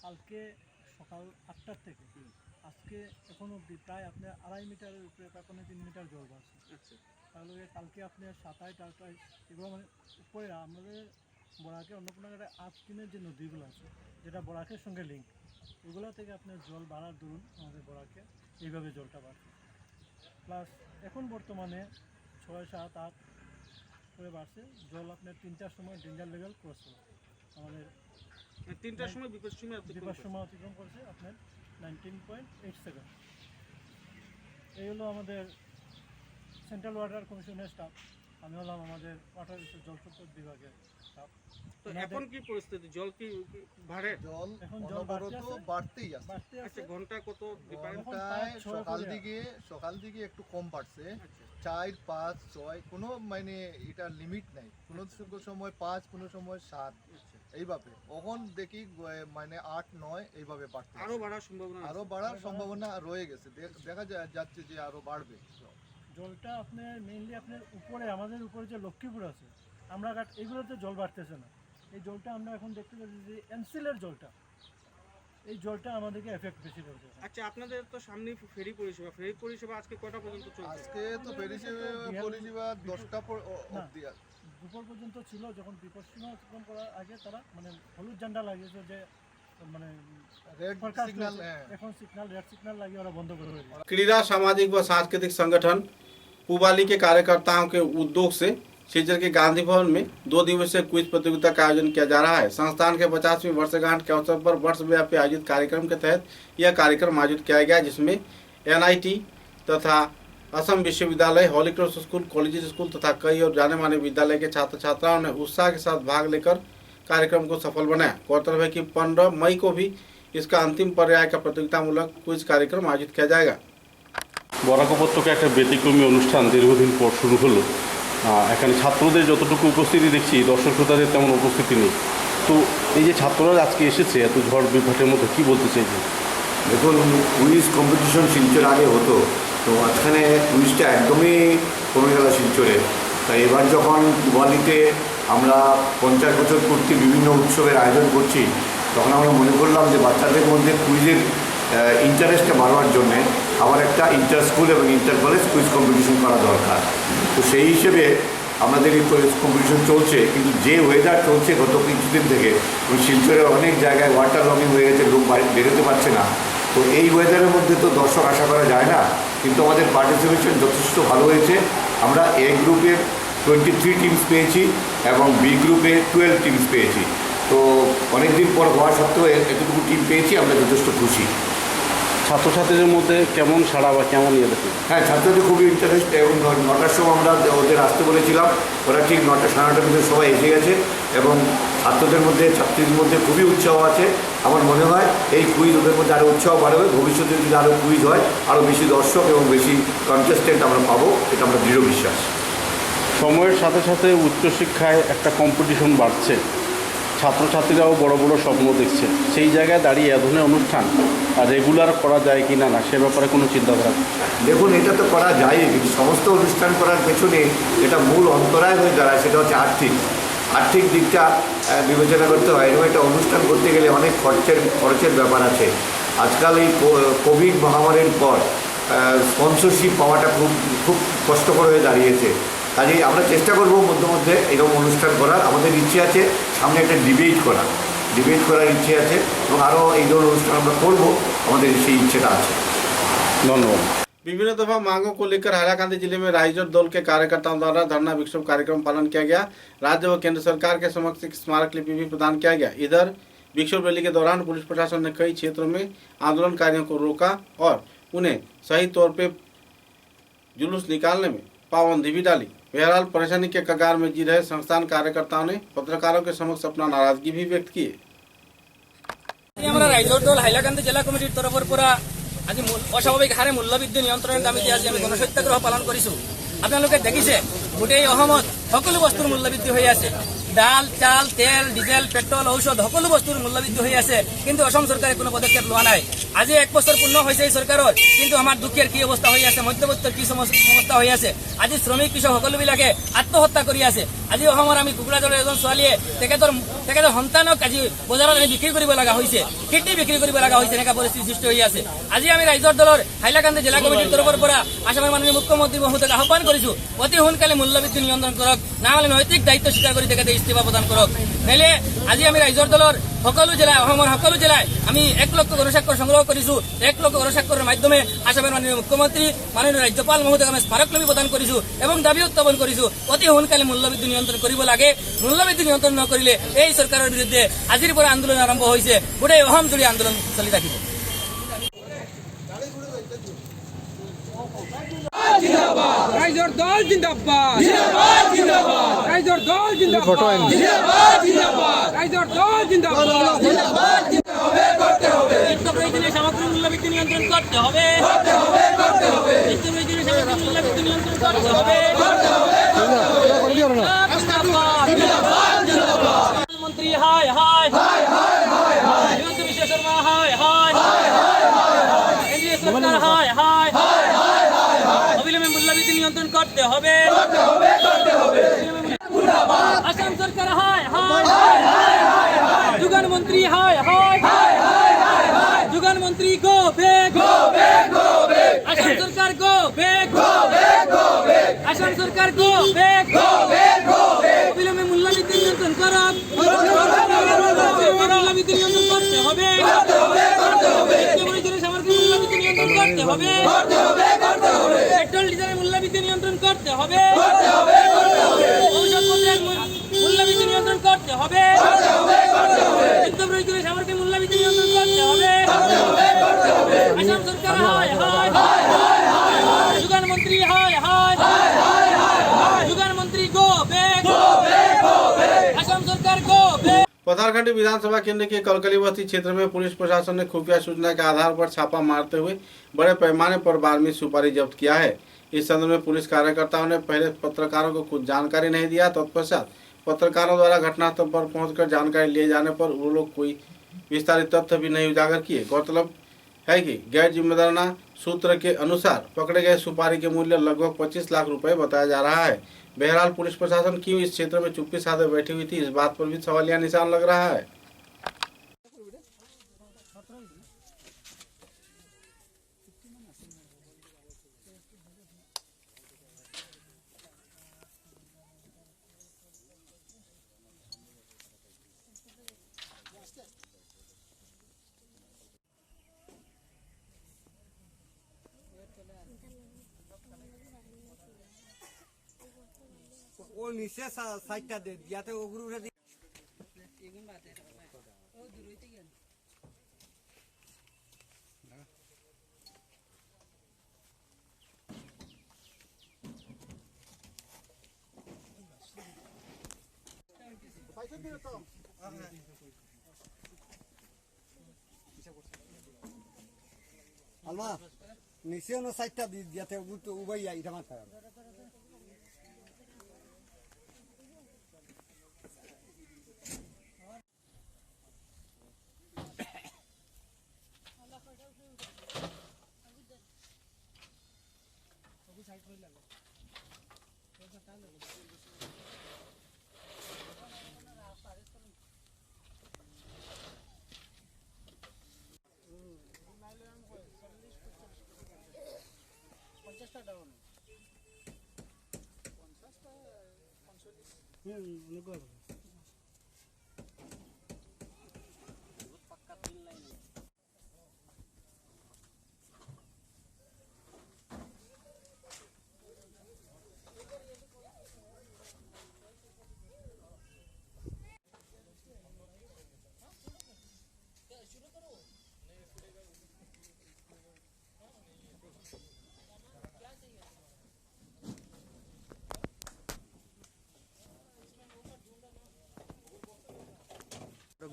কালকে সকাল 8টার থেকে আজকে এখন অবধি প্রায় আপনার 2.5 মিটারের উপরে কোনো 3 মিটার জল বাড়ছে। তাহলে কালকে আপনার 27-28 এগুলো মানে উপরে আমাদের বরাকের অন্নপূর্ণাঘাটে 8 দিনের যে নদীগুলো আছে যেটা বরাকের সঙ্গে লিঙ্ক, এগুলো থেকে আপনার জল বাড়ার দরুন আমাদের বরাকে এইভাবে জলটা বাড়ছে। প্লাস এখন বর্তমানে 6, 7, 8 করে বাড়ছে। জল আপনার 3টার সময় ডেঞ্জার লেভেল ক্রস করে আমাদের 3টার সময় বিপদ সীমা অতিক্রম করছে আপনার 19.8 সেকেন্ড। এই হলো আমাদের সেন্ট্রাল ওয়াটার কমিশনের স্টাফ, আমি হলাম আমাদের ওয়াটার জল সম্পদ বিভাগের স্টাফ। তো এখন কি পরিস্থিতি, জল কি বাড়ে? জল এখন জল বাড়তেই আছে। ঘন্টা কত? সকাল দিকে একটু কম বাড়ছে, 4, 5, 6 কোনো মানে এটা লিমিট নাই। কোনো সময় 5, কোনো সময় 7 এইভাবে। এখন দেখি মানে 8, 9 এইভাবে বাড়ছে। আরো বাড়ার সম্ভাবনা রয়ে গেছে, দেখা যাচ্ছে যে আরো বাড়বে। জলটা আপনার মেইনলি আপনার উপরে আমাদের উপরে যে লক্ষ্মীপুর আছে আমরা ঘাট এগুলোতে জল বাড়তেছে না। এই জলটা আমরা এখন দেখতে পাচ্ছি যে এনসিলের জলটা, এই জলটা আমাদেরকে এফেক্ট বেশি করছে। আচ্ছা, আপনাদের তো সামনে ফেরি পরিষেবা আজকে কটা পর্যন্ত চলছে? আজকে তো ফেরি পরিষেবা 10টা অবধি দুপুর পর্যন্ত ছিল। যখন বিপদ সীমা অতিক্রম করার আগে তারা মানে হলুদ ঝান্ডা লাগিয়েছে যে মানে রেড সিগন্যাল, এখন সিগন্যাল রেড सिग्नल लगे और बंद कर दिया। क्रीड़ा सामाजिक व सांस्कृतिक संगठन पुबाली के कार्यकर्ताओं के उद्योग से सिलचर के गांधी भवन में 2 दिवसीय क्विज प्रतियोगिता का आयोजन किया जा रहा है। संस्थान के 50वीं वर्षगांठ के अवसर पर वर्षव्यापी आयोजित कार्यक्रम के तहत यह कार्यक्रम आयोजित किया गया, जिसमें NIT तथा असम विश्वविद्यालय, हॉली क्रॉस स्कूल, कॉलेज स्कूल तथा कई और जाने माने विद्यालय के छात्र छात्राओं ने उत्साह के साथ भाग लेकर कार्यक्रम को सफल बनाया। गौरतलब है कि 15 मई को भी इसका अंतिम पर्याय का प्रतियोगितामूलक क्विज कार्यक्रम आयोजित किया जाएगा। বরাক উপত্যকা একটা ব্যতিক্রমী অনুষ্ঠান দীর্ঘদিন পর শুরু হলো। এখানে ছাত্রদের যতটুকু উপস্থিতি দেখছি, দর্শক শ্রোতাদের তেমন উপস্থিতি নেই। তো এই যে ছাত্ররা আজকে এসেছে এত ঝড় বিভ্রাটের মধ্যে, কি বলতে চাইছেন? দেখুন, কুইজ কম্পিটিশন শিলচর আগে হতো, তো মাঝখানে কুইজটা একদমই কমে গেল শিলচরে। তাই এবার যখন দিওয়ালিতে আমরা 50 বছর পূর্তি বিভিন্ন উৎসবের আয়োজন করছি, তখন আমরা মনে করলাম যে বাচ্চাদের মধ্যে কুইজের ইন্টারেস্টটা বাড়ানোর জন্যে আবার একটা ইন্টার স্কুল এবং ইন্টার কলেজ কুইজ কম্পিটিশন করা দরকার। তো সেই হিসেবে আমাদের এই কুইজ কম্পিটিশন চলছে, কিন্তু যে ওয়েদার চলছে গত কিছুদিন থেকে, শিলচরের অনেক জায়গায় ওয়াটার লমিং হয়ে গেছে, লোক বেরোতে পারছে না। তো এই ওয়েদারের মধ্যে তো দর্শক আশা করা যায় না, কিন্তু আমাদের পার্টিসিপেশন যথেষ্ট ভালো হয়েছে। আমরা এ গ্রুপের 23 টিমস পেয়েছি এবং বি গ্রুপে 12 টিমস পেয়েছি। তো অনেকদিন পর হওয়া সত্ত্বেও এতটুকু টিম পেয়েছি, আমরা যথেষ্ট খুশি। ছাত্রছাত্রীদের মধ্যে কেমন সাড়া বা কেমন ইয়ে দেখুন? হ্যাঁ, ছাত্রদের খুবই ইন্টারেস্ট, এবং 9টার সময় আমরা ওদের আসতে বলেছিলাম, ওরা ঠিক 9টা সাড়ে 9টার ভিতরে সবাই এসে গেছে এবং ছাত্রদের মধ্যে ছাত্রীদের মধ্যে খুবই উৎসাহ আছে। আমার মনে হয় এই কুইজ ওদের মধ্যে আরও উৎসাহ বাড়বে। ভবিষ্যতে যদি আরও কুইজ হয়, আরও বেশি দর্শক এবং বেশি কন্টেস্টেন্ট আমরা পাবো, এটা আমরা দৃঢ় বিশ্বাস। সময়ের সাথে সাথে উচ্চশিক্ষায় একটা কম্পিটিশন বাড়ছে, ছাত্রছাত্রীরাও বড় বড় স্বপ্ন দেখছে। সেই জায়গায় দাঁড়িয়ে এ ধরনের অনুষ্ঠান রেগুলার করা যায় কি না, সে ব্যাপারে কোনো চিন্তাধারা? দেখুন, এটা তো করা যায়, কিন্তু সমস্ত অনুষ্ঠান করার পেছনে এটা মূল অন্তরায় হয়ে দাঁড়ায়, সেটা হচ্ছে আর্থিক দিকটা বিবেচনা করতে হয়। এরকম একটা অনুষ্ঠান করতে গেলে অনেক খরচের ব্যাপার আছে। আজকাল এই কোভিড মহামারীর পর স্পন্সরশিপ পাওয়াটা খুব কষ্টকর হয়ে দাঁড়িয়েছে। কাজেই আমরা চেষ্টা করব মধ্যে এরকম অনুষ্ঠান করার। আমাদের ইচ্ছে আছে সামনে একটা ডিবেট করার ইচ্ছে আছে, এবং আরও এই ধরনের অনুষ্ঠান আমরা করবো, আমাদের সেই ইচ্ছেটা আছে। ধন্যবাদ। विभिन्न दफा मांगों को लेकर हैलाकांदी जिले में राइजर दल के कार्यकर्ताओं द्वारा धरना विक्षोभ कार्यक्रम पालन किया गया। राज्य व केंद्र सरकार के समक्ष एक स्मारक लिपि भी प्रदान किया गया। इधर विक्षोभ रैली के दौरान पुलिस प्रशासन ने कई क्षेत्रों में आंदोलनकारियों को रोका और उन्हें सही तौर पर जुलूस निकालने में पाबंदी भी डाली। बहरहाल परेशानी के कगार में जी रहे संस्थान कार्यकर्ताओं ने पत्रकारों के समक्ष अपना नाराजगी भी व्यक्त की। রাইজর দল হাইলাকান্দি জেলা কমিটির তরফের পৰা আজি অস্বাভাৱিক হারে মূল্যবৃদ্ধি নিয়ন্ত্ৰণৰ দাবীতে আজি আমি গণসত্যাগ্ৰহ পালন কৰিছোঁ। আপোনালোকে দেখিছে গোটেই অসমত সকলো বস্তুৰ মূল্যবৃদ্ধি হৈ আছে। ডাল, চাল, তেল, ডিজেল, পেট্রোল, ঔষধ সকলো বস্তুৰ মূল্যবৃদ্ধি হৈ আছে, কিন্তু অসম চৰকাৰে কোনো পদক্ষেপ লোৱা নাই। আজি 1 বছৰ পূৰ্ণ হৈছে এই চৰকাৰৰ, কিন্তু আমাৰ দুখীয়াৰ কি অৱস্থা হৈ আছে, মধ্যবৰ্তীৰ কি অৱস্থা হৈ আছে। আজি শ্ৰমিক কৃষক সকলোবিলাকে আত্মহত্যা কৰি আছে। আজি অসমৰ আমি কুকুৰাজনৰ এজন ছোৱালীয়ে তেখেতৰ সন্তানক আজি বজাৰত বিক্ৰী কৰিব লগা হৈছে, খেতি বিক্ৰী কৰিব লগা হৈছে, এনেকুৱা পৰিস্থিতি সৃষ্টি হৈ আছে। আজি আমি ৰাইজৰ দলৰ হাইলাকান্দি জিলা কমিটিৰ তৰফৰ পৰা আসামৰ মাননীয় মুখ্যমন্ত্ৰী মহোদয়ক আহ্বান কৰিছোঁ, অতি সোনকালে মূল্যবৃদ্ধি নিয়ন্ত্ৰণ কৰক, নহ'লে নৈতিক দায়িত্ব স্বীকাৰ কৰি তেখেতে ইস্তিফা প্ৰদান কৰক। নহ'লে আজি আমি ৰাইজৰ দলৰ সকলো জিলায়, অসমৰ সকলো জিলায় আমি 1 লক্ষ গণস্বাক্ষৰ সংগ্ৰহ কৰিছোঁ। 1 লক্ষ গণস্বাক্ষৰৰ মাধ্যমে আসামৰ মাননীয় মুখ্যমন্ত্ৰী, মাননীয় ৰাজ্যপাল মহোদয়ক আমি স্মাৰকলিপি প্ৰদান কৰিছোঁ এবং দাবী উত্থাপন কৰিছোঁ, অতি সোনকালে মূল্যবৃদ্ধি নিয়ন্ত্ৰণ কৰিব লাগে। মূল্যবৃদ্ধি নিয়ন্ত্ৰণ নকৰিলে এই চৰকাৰৰ বিৰুদ্ধে আজিৰ পৰা আন্দোলন আৰম্ভ হৈছে, গোটেই অসম জুৰি আন্দোলন চলি থাকিব। রাইজর দল জিন্দাবাদ, জিন্দাবাদ জিন্দাবাদ, রাইজর দল জিন্দাবাদ, জিন্দাবাদ জিন্দাবাদ, রাইজর দল জিন্দাবাদ, জিন্দাবাদ হবে, করতে হবে। নিত্য প্রয়োজনীয় সামগ্রী মূল্যবৃদ্ধি নিয়ন্ত্রণ করতে হবে, করতে হবে, করতে হবে। নিত্য প্রয়োজনীয় সামগ্রী মূল্যবৃদ্ধি নিয়ন্ত্রণ করতে হবে, করতে হবে, করতে হবে। জিন্দাবাদ, জিন্দাবাদ, জিন্দাবাদ। মন্ত্রী হায় হায় হায় হায় হায় হায়, হিমন্ত বিশ্ব শর্মা হায় হায় হায় হায় হায়, কেন্দ্রীয় সরকার হায় হায় হায় হায় হায়, অবিলম্বে মূল্যবৃদ্ধি নিয়ন্ত্রণ করতে হবে, করতে হবে, করতে হবে। আসাম সরকার হায় হায় হায় হায় হায়, যোগান মন্ত্রী হায় হায় হায় হায় হায়, যোগান মন্ত্রী go back, go back, go back. Assam সরকার go back, go back, go back. Assam সরকার go back, go back, go back. অবিলম্বে মূল্যবৃদ্ধি নিয়ন্ত্রণ করক, মূল্যবৃদ্ধি নিয়ন্ত্রণ করতে হবে, করতে হবে, করতে হবে। সামগ্রী মূল্যবৃদ্ধি নিয়ন্ত্রণ করতে হবে, করতে হবে, করতে হবে। পেট্রোল ডিজেলের মূল্যবৃদ্ধি নিয়ন্ত্রণ করতে হবে, করতে হবে, করতে হবে। ঔষধপত্রের মূল্যবৃদ্ধি নিয়ন্ত্রণ করতে হবে, করতে হবে, করতে হবে। নিত্য প্রয়োজনীয় সামগ্রী মূল্যবৃদ্ধি নিয়ন্ত্রণ করতে হবে, করতে হবে, করতে হবে। আসাম সরকার হায় হায় হায় হায় হায়, যোগান মন্ত্রী पथारखंडी विधानसभा केंद्र के कलकली बस्ती क्षेत्र में पुलिस प्रशासन ने खुफिया सूचना के आधार पर छापा मारते हुए बड़े पैमाने पर बारहवीं सुपारी जब्त किया है। इस संदर्भ में पुलिस कार्यकर्ताओं ने पहले पत्रकारों को कुछ जानकारी नहीं दिया। तत्पश्चात पत्रकारों द्वारा घटनास्थल पर पहुंचकर जानकारी लिए जाने पर वो लोग कोई विस्तारित तथ्य भी नहीं उजागर किए। गौरतलब है कि गैर जिम्मेदाराना सूत्र के अनुसार पकड़े गए सुपारी के मूल्य लगभग 25 लाख रुपए बताया जा रहा है। बहरहाल पुलिस प्रशासन क्यों इस क्षेत्र में चुप्पी साधे बैठी हुई थी, इस बात पर भी सवालिया निशान लग रहा है। ও নিচে সাইডটা দে ইয়াতে ওগুলো উঠে দি আলমা নিচে নো সাইডটা দি ইয়াতে ওগুলো উবাই এটা মাথা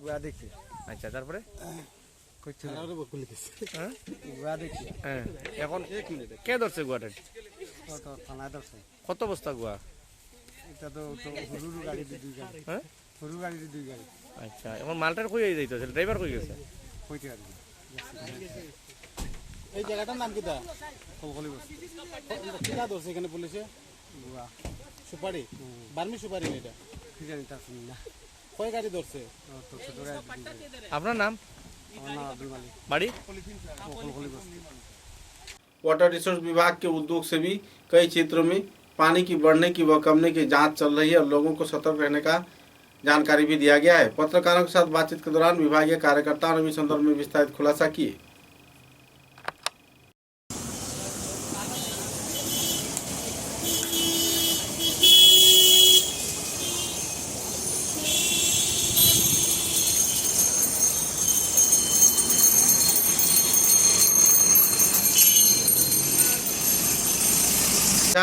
গুয়া দেখছি। আচ্ছা, তারপরে গুয়া দেখছি। হ্যাঁ, এখন কে ধরছে গুয়াটা? থানায় ধরছে। কত বস্তা গুয়া? এটা তো হুরুর গাড়ি দুই গাড়ি। হ্যাঁ, হুরুর গাড়ি দুই গাড়ি। আচ্ছা, এখন মালটার কই যাইতো? ড্রাইভার কই গেছে? কইতে পারি। এই জায়গাটার নাম কিটা? কলকলি বস্তি। কিটা ধরছে এখানে পুলিশে? গুয়া সুপারি, বার্মি সুপারি না এটা? কি জানি তা শুনি না। কয় গাড়ি ধরছে? আপনার নাম? আমার নাম আব্দুল মালিক। বাড়ি? কলকলি বস্তি। वाटर रिसोर्स विभाग के उद्योग से भी कई क्षेत्रों में पानी की बढ़ने की व कमने की जांच चल रही है और लोगों को सतर्क रहने का जानकारी भी दिया गया है। पत्रकारों के साथ बातचीत के दौरान विभागीय कार्यकर्ताओं ने भी संदर्भ में विस्तारित खुलासा किए।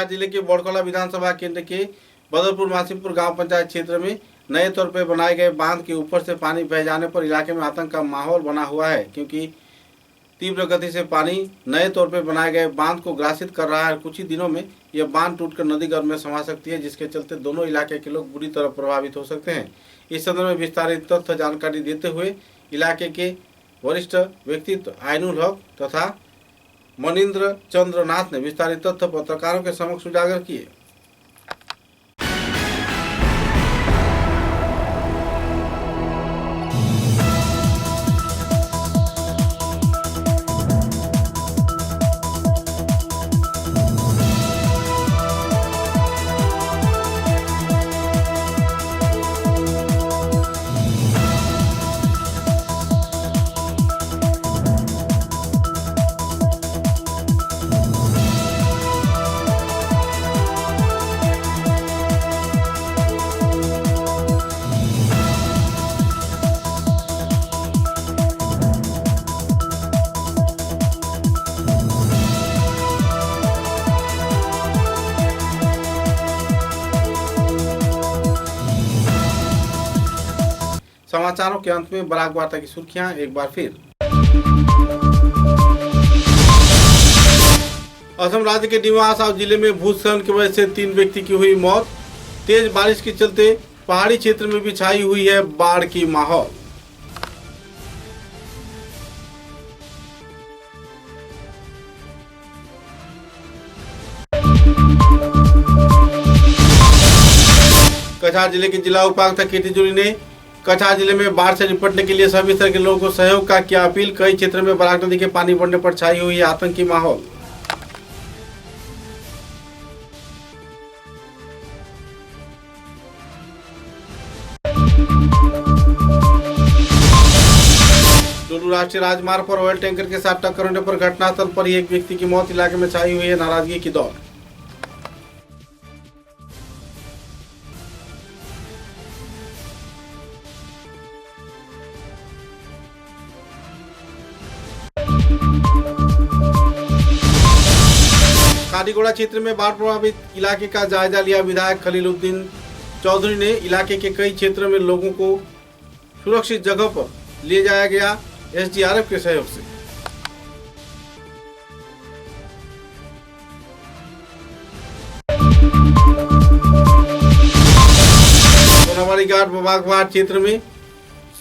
जिले के बड़कोला विधानसभा केंद्र के बदरपुर मासीपुर गांव पंचायत क्षेत्र में नए तौर पर बनाए गए बांध के ऊपर से पानी बह जाने पर इलाके में आतंक का माहौल बना हुआ है, क्योंकि तीव्र गति से पानी नए तौर पर बनाए गए बांध को ग्रासित कर रहा है। कुछ ही दिनों में यह बांध टूटकर नदी गर्भ में समा सकती है, जिसके चलते दोनों इलाके के लोग बुरी तरह प्रभावित हो सकते हैं। इस संदर्भ में विस्तारित तथ्य जानकारी देते हुए इलाके के वरिष्ठ व्यक्तित्व आइनुल हक तथा मनिंद्र चंद्र नाथ ने विस्तारित तथ्य पत्रकारों के समक्ष उजागर किए। समाचारों के अंत में बराक वार्ता की सुर्खियां एक बार फिर। असम राज्य के डिमा हासाव जिले में भूस्खलन की वजह से 3 व्यक्ति की हुई मौत। तेज बारिश के चलते पहाड़ी क्षेत्र में भी छाई हुई है बाढ़ की माहौल। कछार जिले के जिला उपायुक्त केटी जोरी ने कछार जिले में बाढ़ से निपटने के लिए सभी तरह के लोगों को सहयोग का किया अपील। कई क्षेत्रों में बराक नदी के पानी बढ़ने पर छाई हुई है आतंकी माहौल। टोलू राष्ट्रीय राजमार्ग पर ऑयल टैंकर के साथ टक्कर होने पर घटनास्थल पर ही एक व्यक्ति की मौत। इलाके में छाई हुई है नाराजगी की दौड़। कादीगोड़ा क्षेत्र में बाढ़ प्रभावित इलाके का जायजा लिया विधायक खलीलुद्दीन चौधरी ने। इलाके के कई क्षेत्रों में लोगों को सुरक्षित जगह पर ले जाया गया एसडीआरएफ के सहयोग से। सोनावाड़ी घाट बागवाट क्षेत्र में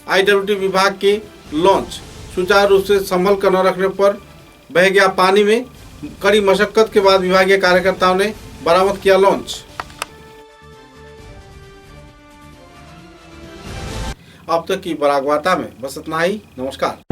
आईडब्ल्यूटी विभाग के लॉन्च सुचारू रूप से संभल कर न रखने पर बह गया पानी में। कड़ी मशक्कत के बाद विभागीय कार्यकर्ताओं ने बरामद किया लॉन्च। अब तक की बराक वार्ता में बस इतना ही। नमस्कार।